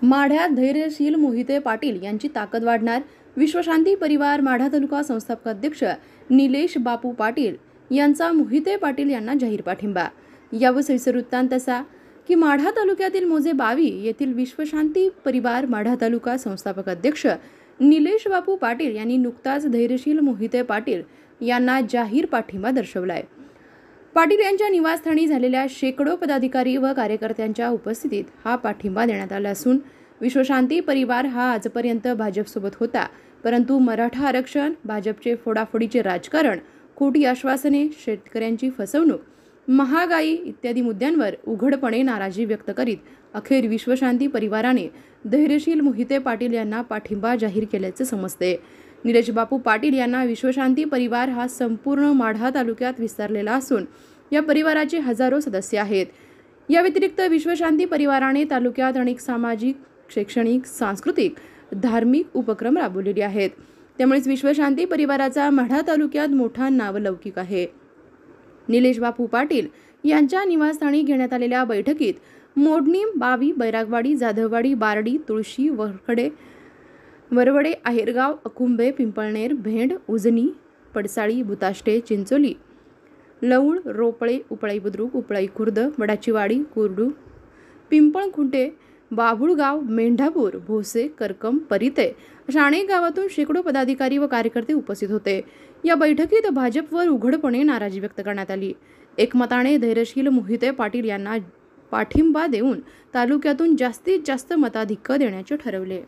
माढ्यात धैर्यशील मोहिते पाटील यांची ताकद वाढणार। विश्वशांती परिवार माढा तालुका संस्थापक अध्यक्ष निलेश बापू पाटील यांचा मोहिते पाटील यांना जाहीर पाठिंबा। यावर सविस्तर वृत्तांत असा की माढा तालुक्यातील मोजे बावी येथील विश्वशांती परिवार माढा तालुका संस्थापक अध्यक्ष निलेश बापू पाटील यांनी नुकताच धैर्यशील मोहिते पाटील यांना जाहीर पाठिंबा दर्शवलाय। पाटील यांच्या निवासस्थानी झालेल्या शेकडो पदाधिकारी व कार्यकर्त्यांच्या उपस्थितीत हा पाठिंबा देण्यात आला असून विश्वशांती परिवार हा आजपर्यंत भाजपसोबत होता, परंतु मराठा आरक्षण, भाजपचे फोडाफोडीचे राजकारण, खोटी आश्वासने, शेतकऱ्यांची फसवणूक, महागाई इत्यादी मुद्द्यांवर उघडपणे नाराजी व्यक्त करीत अखेर विश्वशांती परिवाराने धैर्यशील मोहिते पाटील यांना पाठिंबा जाहीर केल्याचे समजते। निलेश बापू पाटील यांना विश्वशांती परिवार हा संपूर्ण माढा तालुक्यात विस्तारलेला असून या परिवाराचे हजारो सदस्य आहेत। या व्यतिरिक्त विश्वशांती परिवाराने तालुक्यात अनेक सामाजिक, शैक्षणिक, सांस्कृतिक, धार्मिक उपक्रम राबवलेले आहेत। त्यामुळेच विश्वशांती परिवाराचा माढा तालुक्यात मोठा नावलौकिक आहे। निलेश बापू पाटील यांच्या निवासस्थानी घेण्यात आलेल्या बैठकीत मोडणी, बावी, बैरागवाडी, जाधववाडी, बारडी, तुळशी, वरवडे, आहेरगाव, अकुंबे, पिंपळनेर, भेंड, उजनी, पडसाळी, बुताष्टे, चिंचोली, लौळ, रोपळे, उपळाई बुद्रुक, उपळाई खुर्द, वडाचीवाडी, कुर्डू, पिंपळखुंटे, बाभुळगाव, मेंढापूर, भोसे, करकम, परिते अशा अनेक गावातून शेकडो पदाधिकारी व कार्यकर्ते उपस्थित होते। या बैठकीत भाजपवर उघडपणे नाराजी व्यक्त करण्यात आली। एकमताने धैर्यशील मोहिते पाटील यांना पाठिंबा देऊन तालुक्यातून जास्तीत जास्त मताधिक्य देण्याचे ठरवले।